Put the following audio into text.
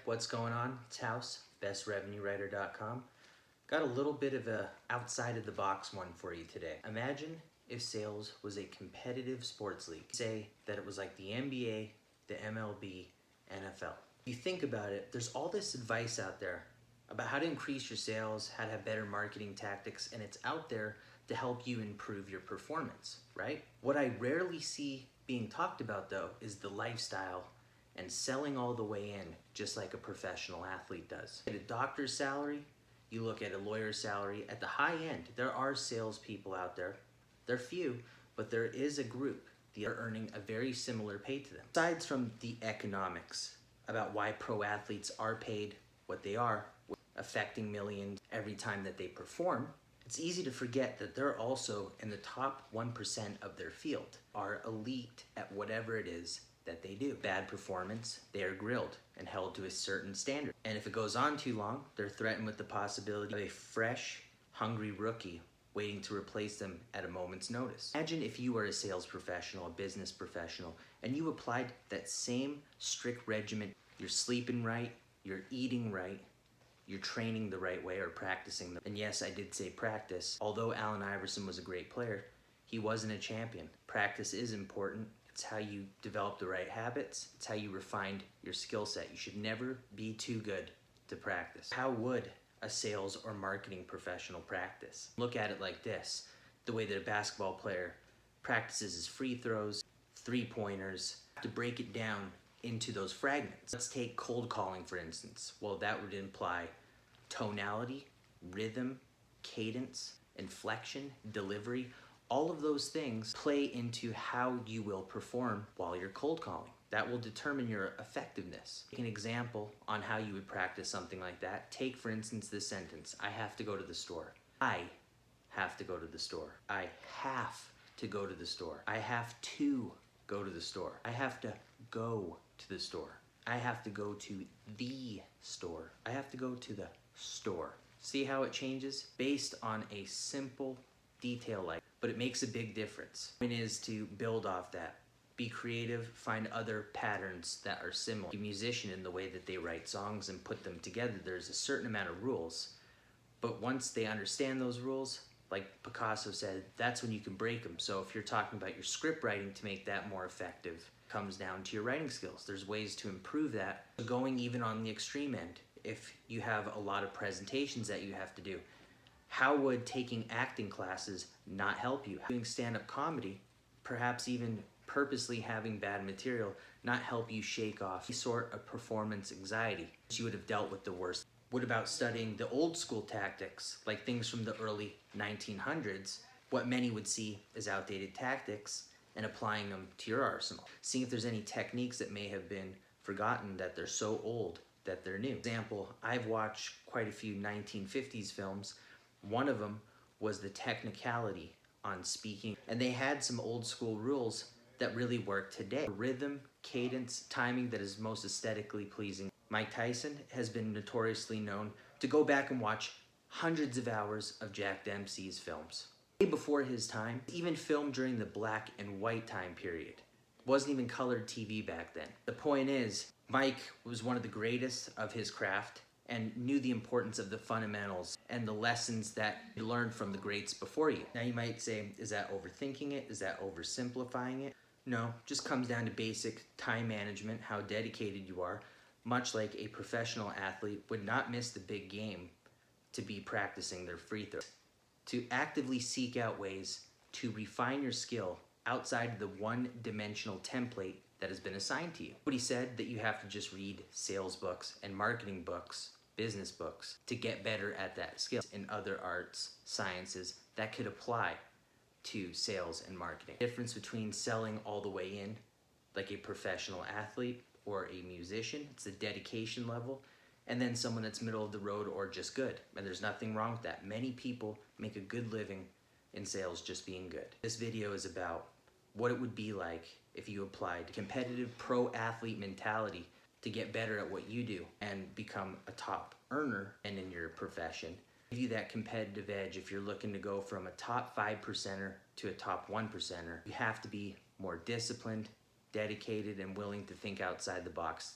what's going on? It's House, bestrevenuewriter.com. Got a little bit of a outside of the box one for you today. Imagine if sales was a competitive sports league. Say that it was like the NBA, the MLB, NFL. If you think about it, there's all this advice out there about how to increase your sales, how to have better marketing tactics, and it's out there to help you improve your performance, right? What I rarely see being talked about though is the lifestyle and selling all the way in, just like a professional athlete does. At a doctor's salary, you look at a lawyer's salary. At the high end, there are salespeople out there. They're few, but there is a group that are earning a very similar pay to them. Aside from the economics about why pro athletes are paid what they are, affecting millions every time that they perform, it's easy to forget that they're also in the top 1% of their field, are elite at whatever it is that they do. Bad performance, they are grilled and held to a certain standard. And if it goes on too long, they're threatened with the possibility of a fresh, hungry rookie waiting to replace them at a moment's notice. Imagine if you were a sales professional, a business professional, and you applied that same strict regimen. You're sleeping right, you're eating right, you're training the right way or practicing them. And yes, I did say practice. Although Allen Iverson was a great player, he wasn't a champion. Practice is important. It's how you develop the right habits. It's how you refine your skill set. You should never be too good to practice. How would a sales or marketing professional practice? Look at it like this. The way that a basketball player practices his free throws, three-pointers, to break it down into those fragments. Let's take cold calling, for instance. Well, that would imply tonality, rhythm, cadence, inflection, delivery. All of those things play into how you will perform while you're cold calling. That will determine your effectiveness. Take an example on how you would practice something like that. Take, for instance, this sentence: I have to go to the store. I have to go to the store. I have to go to the store. I have to go to the store. I have to go to the store. I have to go to the store. I have to go to the store. See how it changes based on a simple detail like, but it makes a big difference. It is to build off that. Be creative, find other patterns that are similar. A musician, in the way that they write songs and put them together, there's a certain amount of rules, but once they understand those rules, like Picasso said, that's when you can break them. So if you're talking about your script writing to make that more effective, it comes down to your writing skills. There's ways to improve that. Going even on the extreme end, if you have a lot of presentations that you have to do, how would taking acting classes not help you? Doing stand-up comedy, perhaps even purposely having bad material, not help you shake off any sort of performance anxiety? You would have dealt with the worst. What about studying the old school tactics, like things from the early 1900s, what many would see as outdated tactics, and applying them to your arsenal? Seeing if there's any techniques that may have been forgotten, that they're so old that they're new. For example, I've watched quite a few 1950s films. One of them was the technicality on speaking, and they had some old school rules that really work today. Rhythm, cadence, timing that is most aesthetically pleasing. Mike Tyson has been notoriously known to go back and watch hundreds of hours of Jack Dempsey's films. Way before his time, even filmed during the black and white time period. Wasn't even colored TV back then. The point is, Mike was one of the greatest of his craft and knew the importance of the fundamentals and the lessons that you learned from the greats before you. Now you might say, is that overthinking it? Is that oversimplifying it? No, just comes down to basic time management, how dedicated you are. Much like a professional athlete would not miss the big game to be practicing their free throws. To actively seek out ways to refine your skill outside of the one-dimensional template that has been assigned to you. Nobody said that you have to just read sales books and marketing books, business books, to get better at that skill. In other arts, sciences, that could apply to sales and marketing. The difference between selling all the way in, like a professional athlete or a musician, it's the dedication level, and then someone that's middle of the road or just good. And there's nothing wrong with that. Many people make a good living in sales just being good. This video is about what it would be like if you applied competitive pro athlete mentality to get better at what you do and become a top earner and in your profession. Give you that competitive edge. If you're looking to go from a top 5%er to a top 1%er, you have to be more disciplined, dedicated, and willing to think outside the box